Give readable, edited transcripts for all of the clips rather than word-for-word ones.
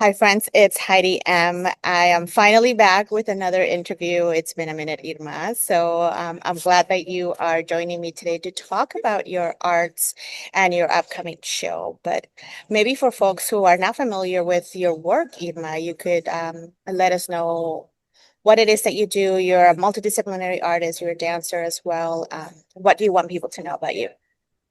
Hi, friends. It's Heidi M. I am finally back with another interview. It's been a minute, Irma. I'm glad that you are joining me today to talk about your arts and your upcoming show. But maybe for folks who are not familiar with your work, Irma, you could let us know what it is that you do. You're a multidisciplinary artist, you're a dancer as well. What do you want people to know about you?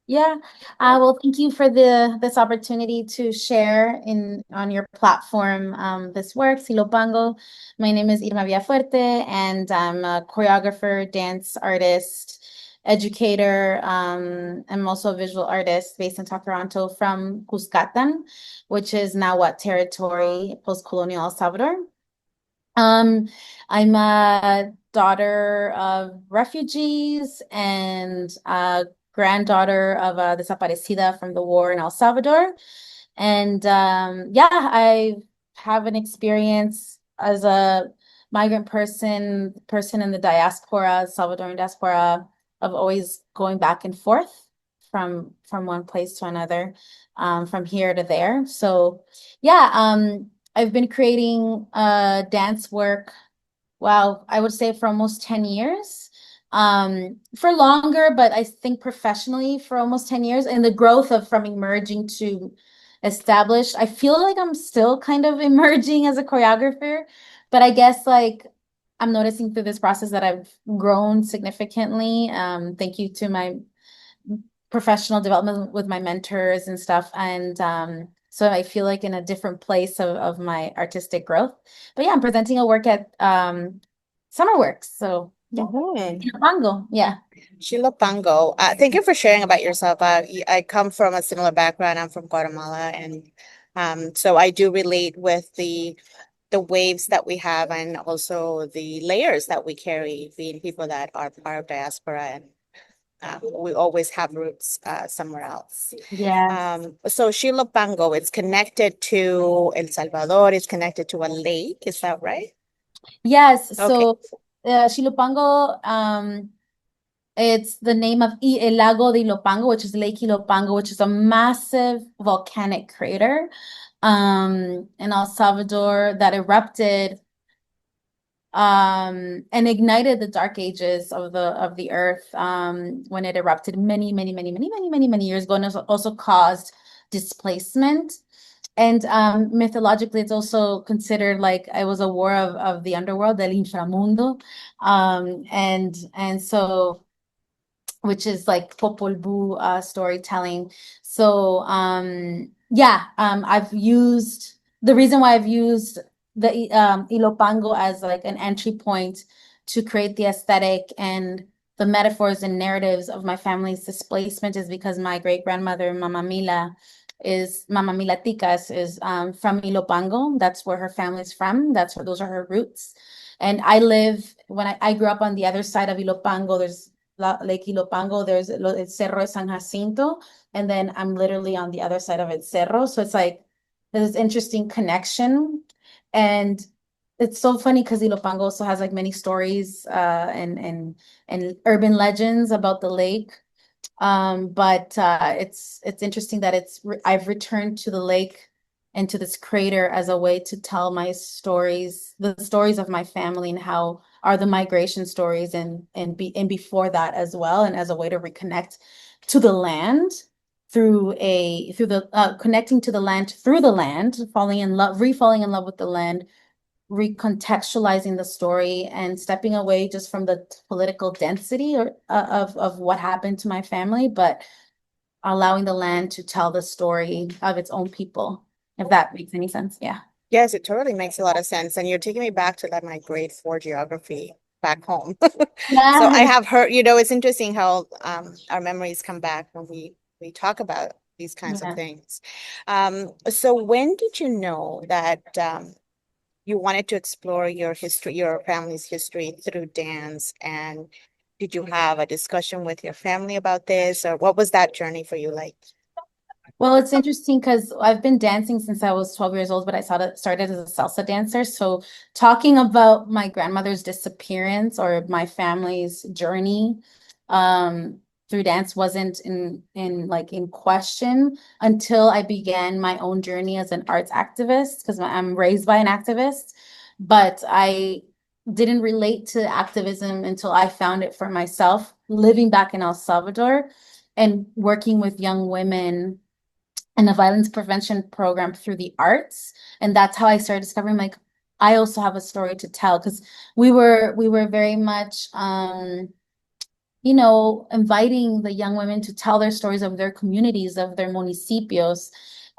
Yeah, well, thank you for this opportunity to share in on your platform this work, XILOPANGO. My name is Irma Villafuerte, and I'm a choreographer, dance artist, educator. I'm also a visual artist based in Toronto from Cuscatan, which is now what territory, post-colonial El Salvador. Um, I'm a daughter of refugees and a granddaughter of a desaparecida from the war in El Salvador. And yeah, I have an experience as a migrant person in the diaspora, Salvadoran diaspora, of always going back and forth from one place to another, from here to there. So yeah, I've been creating dance work, wow, I would say for almost 10 years. For longer, but I think professionally for almost 10 years. And the growth of from emerging to established, I feel like I'm still kind of emerging as a choreographer, but I guess like I'm noticing through this process that I've grown significantly. Thank you to my professional development with my mentors and stuff. And so I feel like in a different place of my artistic growth. But yeah, I'm presenting a work at SummerWorks. So yeah, Mhm. Pango. Yeah. Chilopango. Thank you for sharing about yourself. I come from a similar background. I'm from Guatemala, and so I do relate with the waves that we have, and also the layers that we carry, being people that are part of diaspora, and we always have roots somewhere else. Yes. So Chilopango, it's connected to El Salvador. It's connected to a lake. Is that right? Yes. Okay. So Shilupango, it's the name of El Lago de Ilopango, which is Lake Ilopango, which is a massive volcanic crater in El Salvador that erupted and ignited the dark ages of the earth when it erupted many years ago, and also caused displacement. And mythologically, it's also considered like it was a war of the underworld, del inframundo, and so which is like Popol Vuh storytelling. So yeah, I've used the reason why I've used the Ilopango as like an entry point to create the aesthetic and the metaphors and narratives of my family's displacement is because my great grandmother Mama Mila Ticas is from Ilopango. That's where her family's from. That's where those are her roots. And I live when I grew up on the other side of Ilopango. There's Lake Ilopango, there's El Cerro de San Jacinto, and then I'm literally on the other side of El Cerro. So it's like this interesting connection. And it's so funny because Ilopango also has like many stories and urban legends about the lake. But it's interesting that I've returned to the lake and to this crater as a way to tell my stories, the stories of my family and how are the migration stories and before that as well, and as a way to reconnect to the land through the connecting to the land through the land, falling in love, re-falling in love with the land, recontextualizing the story and stepping away just from the political density of what happened to my family, but allowing the land to tell the story of its own people, if that makes any sense. Yeah. Yes, it totally makes a lot of sense. And you're taking me back to like my grade four geography back home. So I Yeah. have heard, it's interesting how our memories come back when we talk about these kinds of Yeah. things. So when did you know that you wanted to explore your history, your family's history through dance? And did you have a discussion with your family about this, or what was that journey for you like? Well, it's interesting because I've been dancing since I was 12 years old, but I started as a salsa dancer. So talking about my grandmother's disappearance or my family's journey, um, through dance wasn't in question until I began my own journey as an arts activist, because I'm raised by an activist, but I didn't relate to activism until I found it for myself, living back in El Salvador and working with young women in a violence prevention program through the arts. And that's how I started discovering, like, I also have a story to tell, because we were very much inviting the young women to tell their stories of their communities, of their municipios.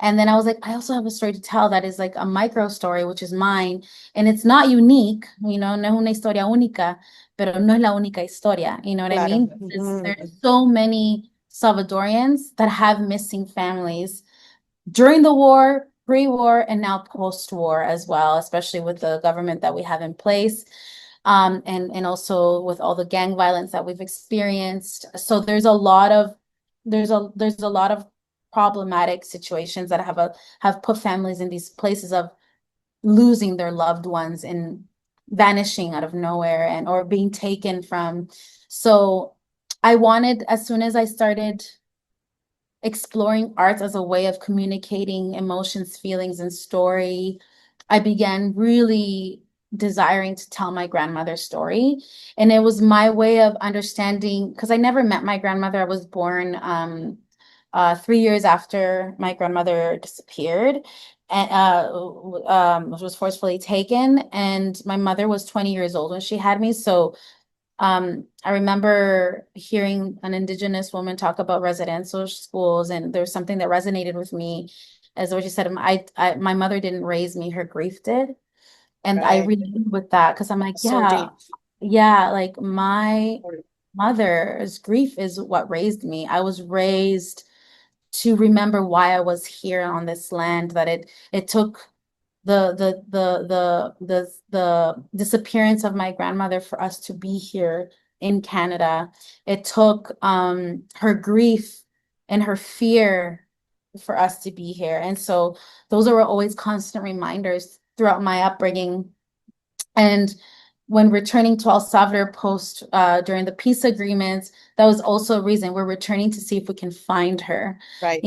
And then I was like, I also have a story to tell that is like a micro story, which is mine. And it's not unique, no es una historia única, pero no es la única historia. You know what I Claro. mean? There's so many Salvadorians that have missing families during the war, pre-war, and now post-war as well, especially with the government that we have in place. And also with all the gang violence that we've experienced. So there's a lot of problematic situations that have put families in these places of losing their loved ones and vanishing out of nowhere and or being taken from. So I wanted, as soon as I started exploring arts as a way of communicating emotions, feelings, and story, I began really desiring to tell my grandmother's story. And it was my way of understanding, because I never met my grandmother. I was born 3 years after my grandmother disappeared and was forcefully taken. And my mother was 20 years old when she had me. So I remember hearing an Indigenous woman talk about residential schools, and there's something that resonated with me, as what you said. My mother didn't raise me; her grief did, and I Right. related with that because I'm like, So deep. yeah, like my mother's grief is what raised me. I was raised to remember why I was here on this land. That it took the disappearance of my grandmother for us to be here in Canada. It took her grief and her fear for us to be here. And so those are always constant reminders throughout my upbringing. And when returning to El Salvador post during the peace agreements, that was also a reason we're returning to see if we can find her. Right.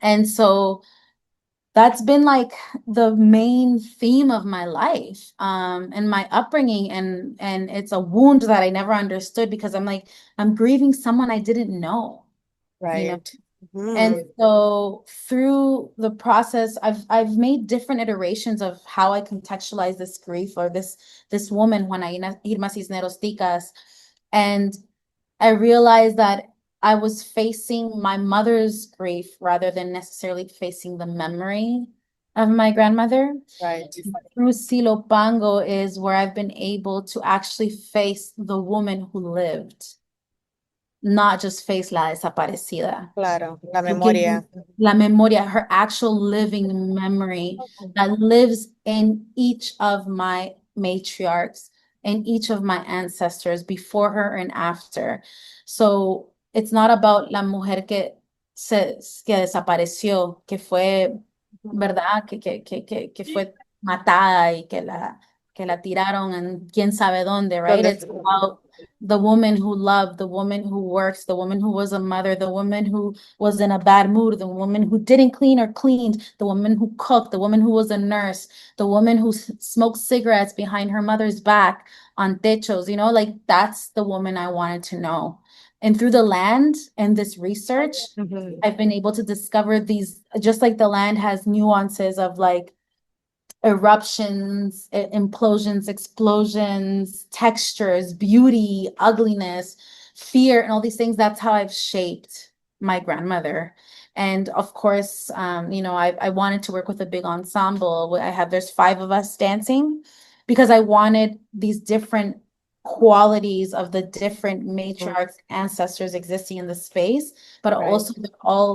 And so that's been like the main theme of my life and my upbringing, and it's a wound that I never understood because I'm like, I'm grieving someone I didn't know. Right. And so through the process, I've made different iterations of how I contextualize this grief or this woman, Juana Irma Cisneros Ticas. And I realized that I was facing my mother's grief rather than necessarily facing the memory of my grandmother. Right. Through SummerWorks is where I've been able to actually face the woman who lived, not just face la desaparecida. Claro. La Porque memoria. la memoria, her actual living memory that lives in each of my matriarchs and each of my ancestors before her and after. So it's not about la mujer que desapareció, que fue, ¿verdad? Que fue matada y que la tiraron en quién sabe dónde, right? Donde It's about the woman who loved, the woman who works, the woman who was a mother, the woman who was in a bad mood, the woman who didn't clean or cleaned, the woman who cooked, the woman who was a nurse, the woman who smoked cigarettes behind her mother's back on techos, like that's the woman I wanted to know. And through the land and this research, I've been able to discover these, just like the land has nuances of like eruptions, implosions, explosions, textures, beauty, ugliness, fear, and all these things. That's how I've shaped my grandmother. And of course, I wanted to work with a big ensemble. There's 5 of us dancing because I wanted these different qualities of the different matriarchs, ancestors existing in the space, but also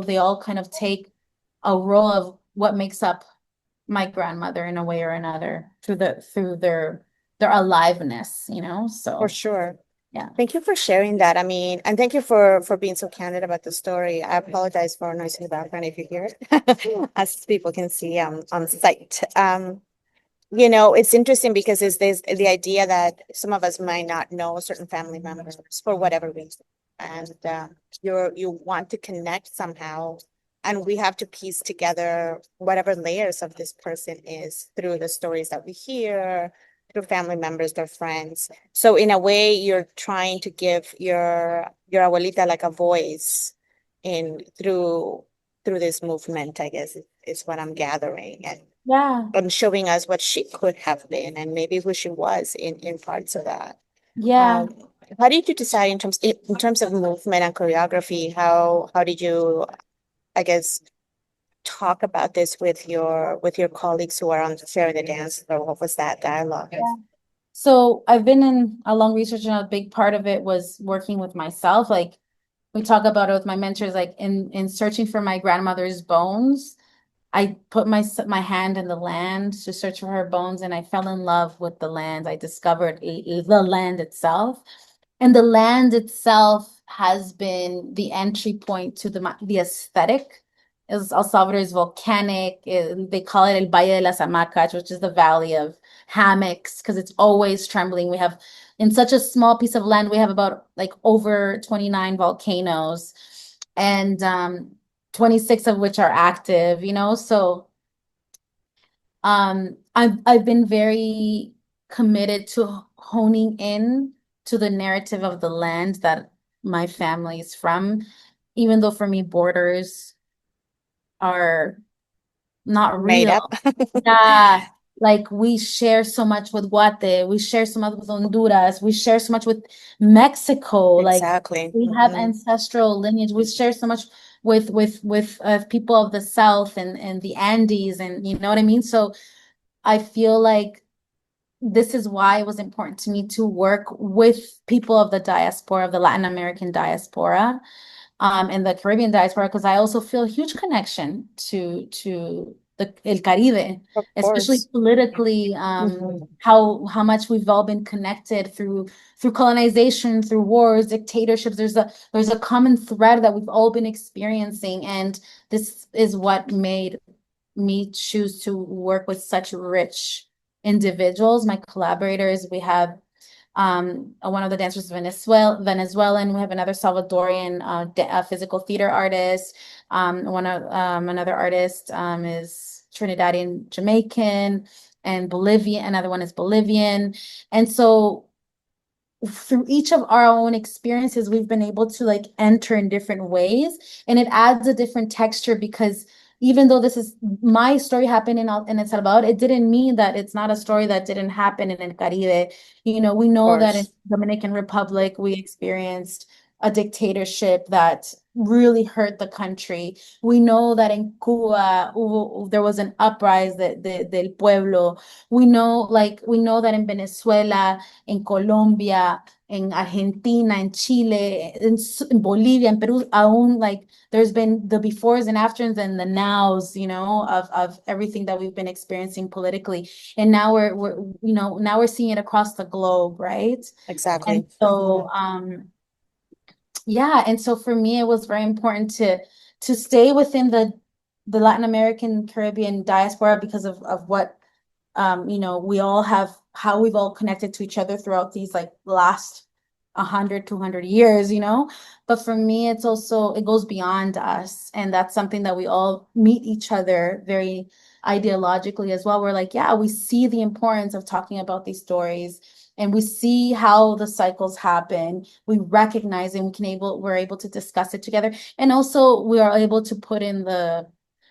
they all kind of take a role of what makes up my grandmother in a way or another through their aliveness, so For sure. yeah. Thank you for sharing that. I mean, and thank you for being so candid about the story. I apologize for noise in the background if you hear it, as people can see on site. It's interesting because there's the idea that some of us might not know certain family members for whatever reason. and you want to connect somehow, and we have to piece together whatever layers of this person is through the stories that we hear, through family members, their friends. So in a way, you're trying to give your abuelita like a voice in through this movement, I guess is what I'm gathering, Yeah. and showing us what she could have been and maybe who she was in parts of that. Yeah. Um, how did you decide in terms of movement and choreography? How did you, I guess, talk about this with your colleagues who are on sharing the dance floor? What was that dialogue? Yeah. So I've been in a long research, and a big part of it was working with myself. Like we talk about it with my mentors, like in searching for my grandmother's bones. I put my hand in the land to search for her bones, and I fell in love with the land. I discovered the land itself, and the land itself has been the entry point to the aesthetic. El Salvador is volcanic. They call it El Valle de las Hamacas, which is the valley of hammocks, because it's always trembling. We have, in such a small piece of land, we have about like over 29 volcanoes, and 26 of which are active, so I've been very committed to honing in to the narrative of the land that my family is from, even though for me borders are not Made real. up. Yeah, like we share so much with Guate, we share so much with Honduras, we share so much with Mexico. Like Exactly. we have ancestral lineage. We share so much with people of the South and the Andes, and you know what I mean. So I feel like this is why it was important to me to work with people of the diaspora, of the Latin American diaspora, and the Caribbean diaspora, because I also feel a huge connection to the El Caribe, Of especially course. politically, how much we've all been connected through colonization, through wars, dictatorships. There's a common thread that we've all been experiencing, and this is what made me choose to work with such rich individuals. My collaborators, we have one of the dancers is Venezuelan. We have another Salvadorian physical theater artist. Another artist is Trinidadian Jamaican, and Bolivian. Another one is Bolivian. And so through each of our own experiences, we've been able to like enter in different ways, and it adds a different texture, because even though this is my story happened in El Salvador, it didn't mean that it's not a story that didn't happen in El Caribe. We Of know that in course. Dominican Republic, we experienced a dictatorship that really hurt the country. We know that in Cuba, there was an uprising del pueblo. We know that in Venezuela, in Colombia, in Argentina, in Chile, in Bolivia, in Peru, aún like there's been the befores and afters and the nows, of everything that we've been experiencing politically. And now we're seeing it across the globe, right? And Exactly. so yeah, and so for me it was very important to stay within the Latin American Caribbean diaspora, because of what we all have, how we've all connected to each other throughout these like last 100, 200 years, but for me it's also, it goes beyond us, and that's something that we all meet each other very ideologically as well. We're like, yeah, we see the importance of talking about these stories, and we see how the cycles happen. We recognize, and we're able to discuss it together, and also we are able to put in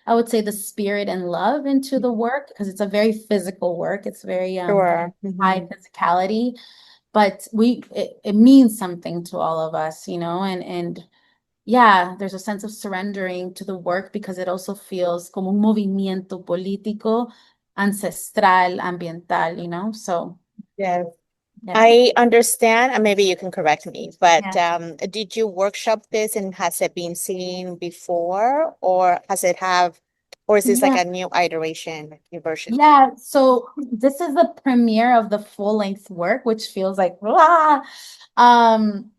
I would say the spirit and love into the work, because it's a very physical work. It's very Sure. high physicality, but it means something to all of us, and yeah, there's a sense of surrendering to the work, because it also feels como un movimiento político, ancestral, ambiental, so Yes. yeah. I understand, and maybe you can correct me, but Yeah. did you workshop this and has it been seen before, or or is this like Yeah. a new iteration, new version? Yeah, so this is the premiere of the full-length work, which feels like um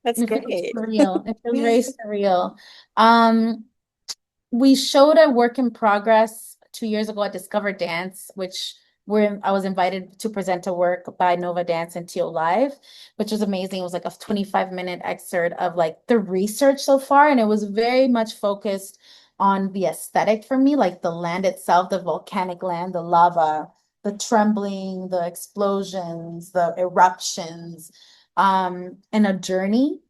That's it feels great. surreal. It feels very surreal. Um, we showed a work in progress 2 years ago at Discover Dance, which I was invited to present a work by Nova Dance and Teal Live, which was amazing. It was like a 25-minute excerpt of like the research so far, and it was very much focused on the aesthetic for me, like the land itself, the volcanic land, the lava, the trembling, the explosions, the eruptions, and a journey.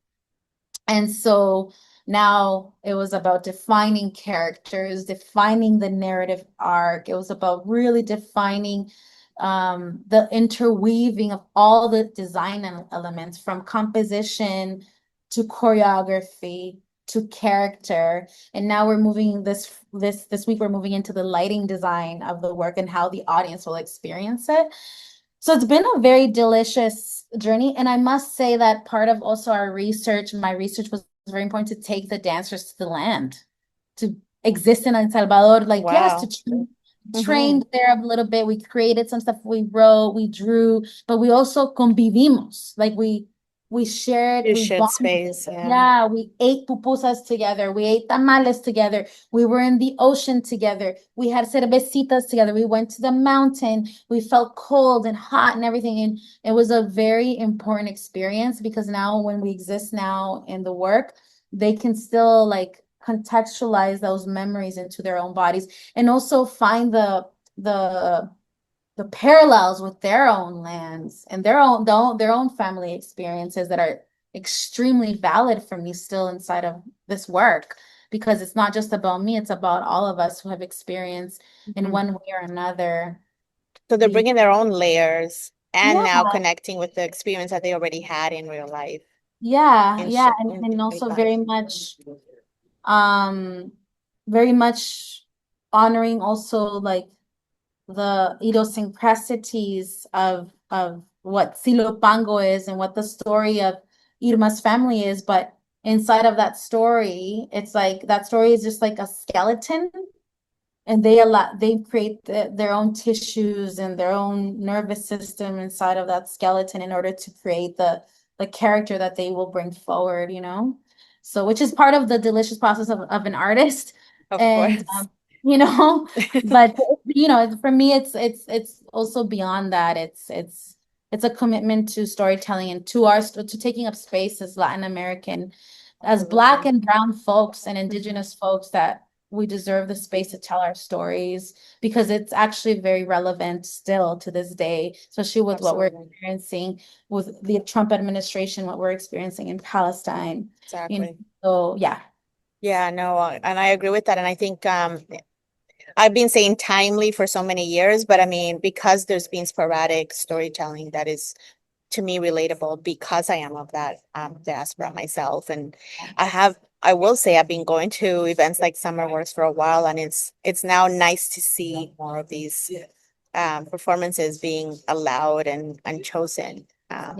And so now it was about defining characters, defining the narrative arc. It was about really defining the interweaving of all the design elements from composition to choreography to character. And now we're moving this week, we're moving into the lighting design of the work and how the audience will experience it. So it's been a very delicious journey. And I must say that part of also my research was very important to take the dancers to the land, to exist in El Salvador, like, yes, Wow. to Mm-hmm. trained there a little bit. We created some stuff, we wrote, we drew, but we also convivimos. Like we shared, You we should bonded. space. Yeah. Yeah, we ate pupusas together. We ate tamales together. We were in the ocean together. We had cervecitas together. We went to the mountain. We felt cold and hot and everything. And it was a very important experience because now when we exist now in the work, they can still like contextualize those memories into their own bodies and also find the the parallels with their own lands and their own family experiences that are extremely valid for me still inside of this work because it's not just about me, it's about all of us who have experienced in Mhm. one way or another So they're the bringing their own layers and yeah now connecting with the experience that they already had in real life yeah in and real also life. um very much honoring also like the idiosyncrasies of what Silopango is and what the story of Irma's family is, but inside of that story, it's like that story is just like a skeleton, and they create their own tissues and their own nervous system inside of that skeleton in order to create the character that they will bring forward, you know? So which is part of the delicious process of an artist. Of And course. you know, but you know, for me it's also beyond that. It's a commitment to storytelling and to taking up space as Latin American, as Black Absolutely. and brown folks and Mhm. indigenous folks that we deserve the space to tell our stories because it's actually very relevant still to this day, especially with what we're Absolutely. experiencing with the Trump administration, what we're experiencing in Palestine. You know, Exactly. so yeah. Yeah, no, and I agree with that. And I think I've been saying timely for so many years, but I mean, because there's been sporadic storytelling that is to me relatable because I am of that diaspora myself. And I will say I've been going to events like SummerWorks for a while, and it's now nice to see more of these performances being allowed and chosen.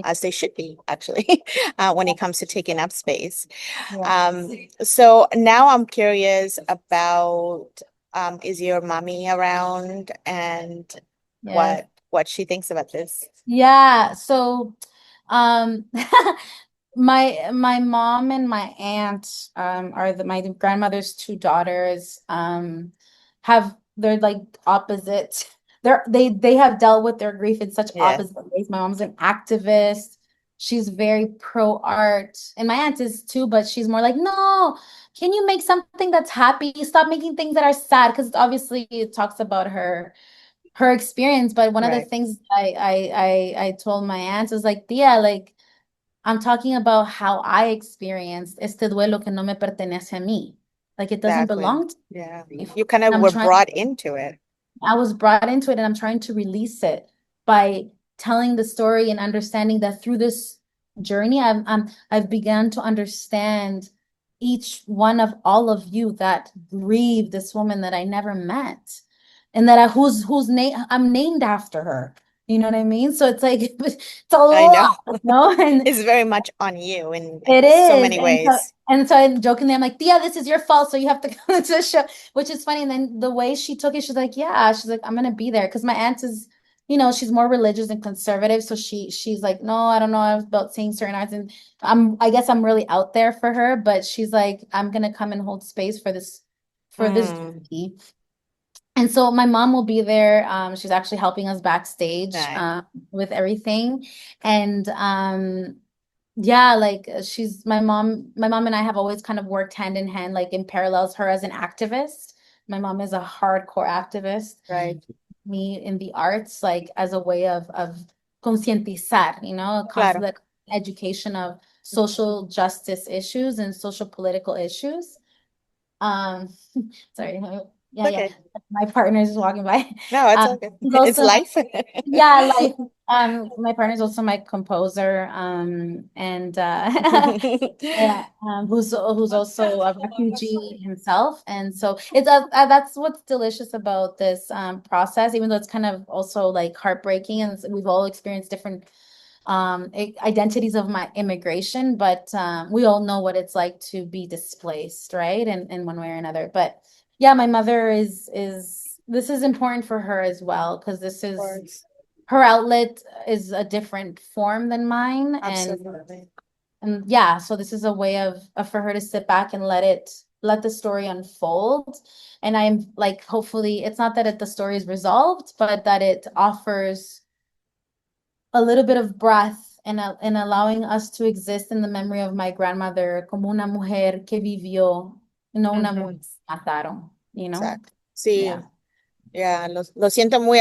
As they should be, actually, when it comes to taking up space. Yeah. Um, so now I'm curious about is your mommy around and Yes. what she thinks about this? Yeah. So, um, my mom and my aunt are my grandmother's two daughters. They're like opposite. They have dealt with their grief in such Yeah, opposite ways. My mom's an activist. She's very pro art, and my aunt is too, but she's more like, no, can you make something that's happy? Stop making things that are sad, because obviously it talks about her experience. But one of the right. things I told my aunt was like, Tia, like I'm talking about how I experienced este duelo que no me pertenece a mí. Like it doesn't Exactly. belong to Yeah. me. You kind And of were brought into it. I was brought into it and I'm trying to release it by telling the story and understanding that through this journey, I've begun to understand each one of all of you that grieved this woman that I never met, and that whose name I'm named after her. You know what I mean? So it's like it's a I lot, know. you know? And It's very much on you it in so is. many ways. And so I'm jokingly, I'm like, yeah, this is your fault. So you have to come to the show, which is funny. And then the way she took it, she's like, yeah, she's like, I'm gonna be there. Cause my aunt is, you know, she's more religious and conservative. So she's like, no, I don't know about seeing certain arts. And I guess I'm really out there for her, but she's like, I'm gonna come and hold space for this Mm, journey. And so my mom will be there. She's actually helping us backstage Right. with everything. And yeah, like she's my mom and I have always kind of worked hand in hand, like in parallels, her as an activist. My mom is a hardcore activist. Right. Me in the arts, like as a way of concientizar, Claro. constant education of social justice issues and social political issues. Um, sorry, yeah. Okay. My partner is walking by. No, it's okay. He's It's also life. yeah, like my partner is also my composer, and yeah, who's also a refugee himself, and so it's that's what's delicious about this process, even though it's kind of also like heartbreaking, and we've all experienced different identities of my immigration, but we all know what it's like to be displaced, right? In one way or another. But yeah, my mother is this is important for her as well, because this Of is course. her outlet is a different form than mine. Absolutely. And yeah, so this is a way of for her to sit back and let the story unfold. And I'm like, hopefully it's not that the story is resolved, but that it offers a little bit of breath and allowing us to exist in the memory of my grandmother como una mujer que vivió, no una mujer Mhm. que mataron, you know? Exacto. Sí, Yeah. ya, lo siento muy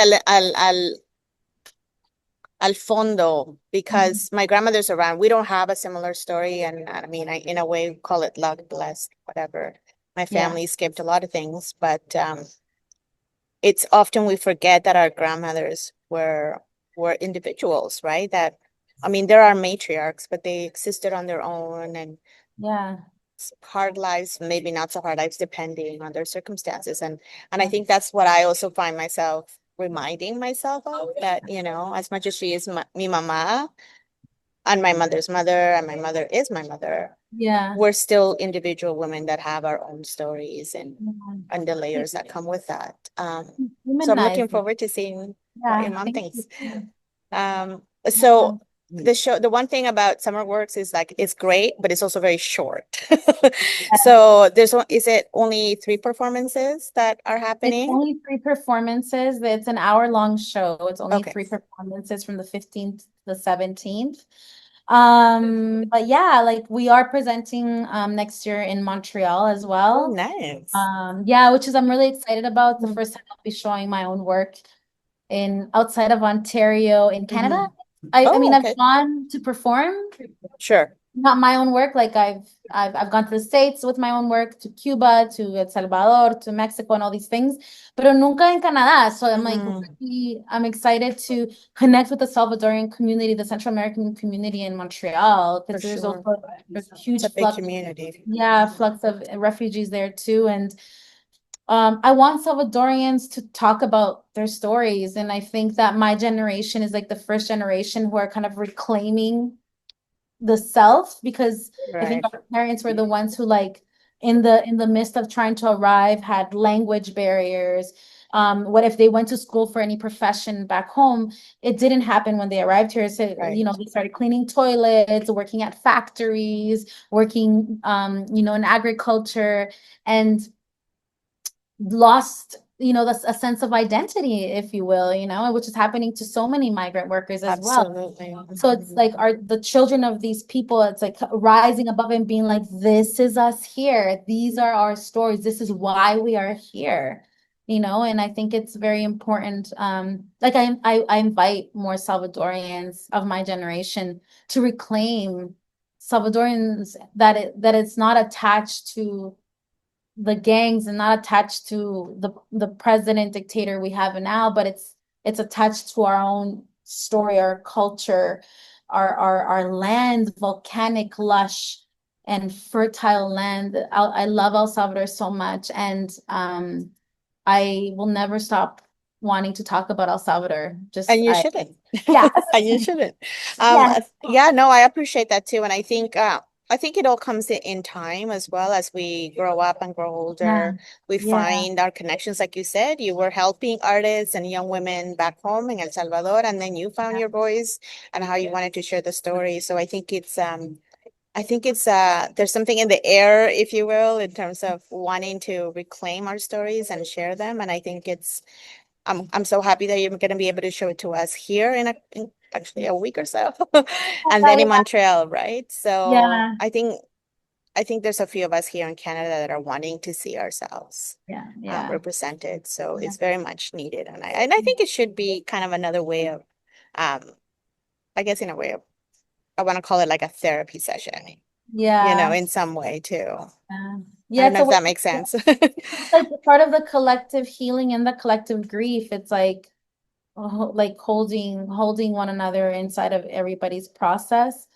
al fondo Mhm. because my grandmother's around. We don't have a similar story, and I mean, in a way, call it luck, blessed, whatever. My Yeah. family skipped a lot of things, but it's often we forget that our grandmothers were individuals, right? That I mean, there are matriarchs, but they existed on their own and Yeah. hard lives, maybe not so hard lives, depending on their circumstances. And I Yeah. think that's what I also find myself reminding myself of that, as much as she is mi mama and my mother's mother, and my mother is my mother, Yeah. we're still individual women that have our own stories and the layers that come with that. So I'm Humanize looking it. forward to seeing what your Yeah. mom Thank thinks. you. So Yeah. the one thing about SummerWorks is like it's great, but it's also very short. So is it only three performances that are It's happening? only three performances. It's an hour-long show. It's only Okay. three performances from the 15th to the 17th. But yeah, like we are presenting next year in Montreal as Oh, well. nice. Yeah, which is I'm really excited about. The first time I'll be showing my own work in outside of Ontario in Canada. Mm-hmm. I Oh, mean, I've okay. gone to perform, Sure. not my own work. Like I've gone to the States with my own work, to Cuba, to El Salvador, to Mexico, and all these things, pero nunca in Canada. So I'm like, Mm-hmm. really, I'm excited to connect with the Salvadorian community, the Central American community in Montreal, For because there's sure. also a It's a huge big flux, community. yeah, flux of refugees there too. And I want Salvadorians to talk about their stories. And I think that my generation is like the first generation who are kind of reclaiming the self, because I think Right. our parents were the ones who like in the midst of trying to arrive had language barriers. What if they went to school for any profession back home? It didn't happen when they arrived here. So, Right. they started cleaning toilets, working at factories, working, in agriculture, and lost, that's a sense of identity, if you will, which is happening to so many migrant workers as well. Absolutely. So it's like are the children of these people, it's like rising above and being like, this is us here. These are our stories. This is why we are here. And I think it's very important. Like I invite more Salvadorians of my generation to reclaim Salvadorians, that it's not attached to the gangs and not attached to the president dictator we have now, but it's attached to our own story, our culture, our land, volcanic, lush, and fertile land. I love El Salvador so much, and I will never stop wanting to talk about El Salvador. And you shouldn't. Yeah, And you shouldn't. yeah, Yeah, no, I appreciate that too. And I think it all comes in time as well as we grow up and grow yeah, older. We yeah, find our connections, like you said, you were helping artists and young women back home in El Salvador, and then you found yeah, your voice and how you wanted to share the story. So I think I think it's there's something in the air, if you will, in terms of wanting to reclaim our stories and share them. And I think it's I'm so happy that you're going to be able to show it to us here in actually a week or so, and then in Montreal, right? So Yeah, I think there's a few of us here in Canada that are wanting to see ourselves yeah, yeah, represented. So yeah, it's very much needed, and I think it should be kind of another way of, I guess in a way of, I want to call it like a therapy session, yeah, in some way too. yeah. I Yeah, don't it's know a if way, that makes sense. it's like part of the collective healing and the collective grief. It's like holding one another inside of everybody's process.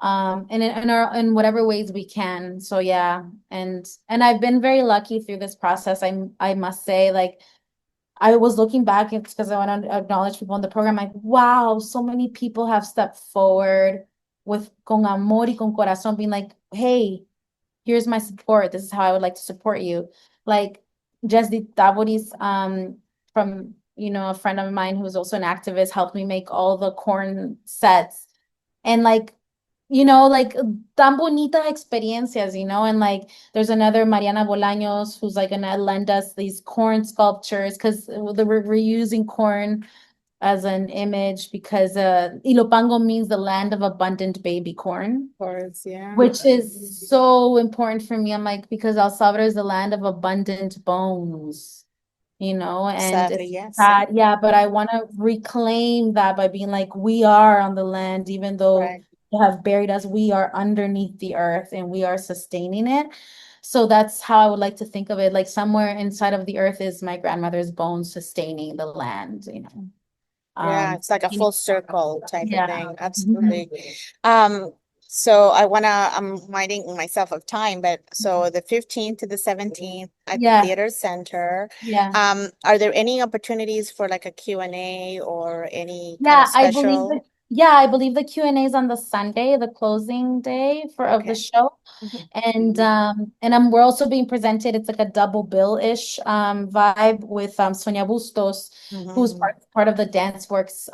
And in whatever ways we can. So yeah, and I've been very lucky through this process. I must say, like, I was looking back, it's because I want to acknowledge people in the program. Like, wow, so many people have stepped forward with con amor y con corazón, being like, hey, here's my support. This is how I would like to support you. Like Jesdi Tavoris, from a friend of mine who's also an activist, helped me make all the corn sets. And like, like tan bonita experiencias, and like there's another Mariana Bolaños who's like gonna lend us these corn sculptures because we're using corn as an image because Ilopango means the land of abundant baby corn, Of course, yeah. which is so important for me. I'm like, because El Salvador is the land of abundant bones, and Sadly, it's yes. sad. Yeah, but I want to reclaim that by being like, we are on the land, even though Right. they have buried us, we are underneath the earth and we are sustaining it. So that's how I would like to think of it. Like somewhere inside of the earth is my grandmother's bones sustaining the land. Yeah, Um, it's like a full circle type of yeah. thing. Mhm. Absolutely. So I'm reminding myself of time, but so the 15th to the 17th at the Yeah, theater center, yeah. are there any opportunities for like a Q&A or any kind of Yeah, special? I believe the Q&A is on the Sunday, the closing day of the Okay. show. Mhm. And we're also being presented, it's like a double bill-ish vibe with Sonia Bustos, who's Mhm. part of the Dance Works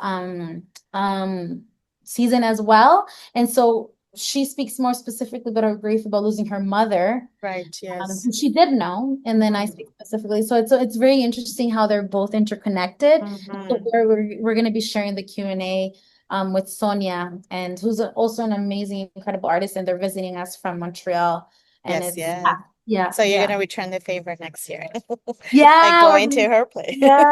um season as well. And so she speaks more specifically about her grief about losing her mother, Right, yes. who she did know, and then I Mhm. speak specifically. So it's very interesting how they're both interconnected. So Mhm. we're going to be sharing the Q&A with Sonia, and who's also an amazing, incredible artist, and they're visiting us from Montreal. And Yes, it's yeah. yeah, So you're yeah, gonna return the favor next year, like yeah, going to her place. yeah,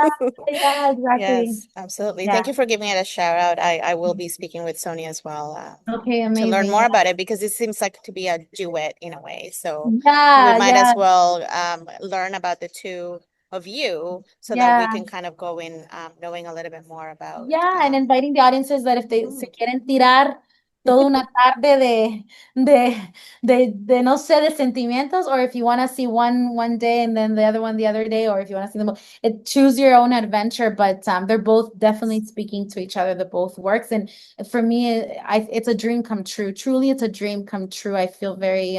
yeah, exactly. Yes, absolutely. Yeah. Thank you for giving it a shout out. I will be speaking with Sonia as well, Okay, to learn amazing. more about it because it seems like to be a duet in a way. So we Yeah, might as yeah, well learn about the two of you so that we yeah. can kind of go in knowing a little bit more about Yeah, and inviting the audiences that if they se mhm. quieren tirar toda una tarde de no sé, de sentimientos, or if you want to see one day and then the other one the other day, or if you want to see them both, choose your own adventure. But they're both definitely speaking to each other. That both works, and for me, it's a dream come true. Truly, it's a dream come true. I feel very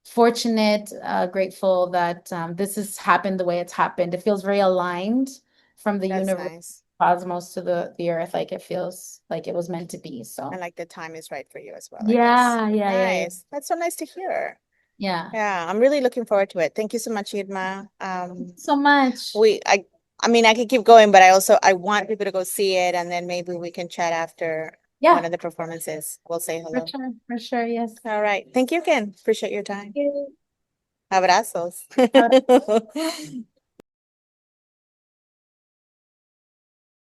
fortunate, grateful that this has happened the way it's happened. It feels very aligned from the That's universe, nice. cosmos to the earth. Like it feels like it was meant to be. And So like the time is right for you as well, I guess. yeah, yeah, yeah, yeah. Nice. That's so nice to hear. Yeah. Yeah, I'm really looking forward to it. Thank you so much, Irma. So much. We I mean I could keep going, but I want people to go see it and then maybe we can chat after one Yeah, of the performances. We'll say hello. for sure, yes. All right. Thank you again. Appreciate your time. Thank you. Abrazos.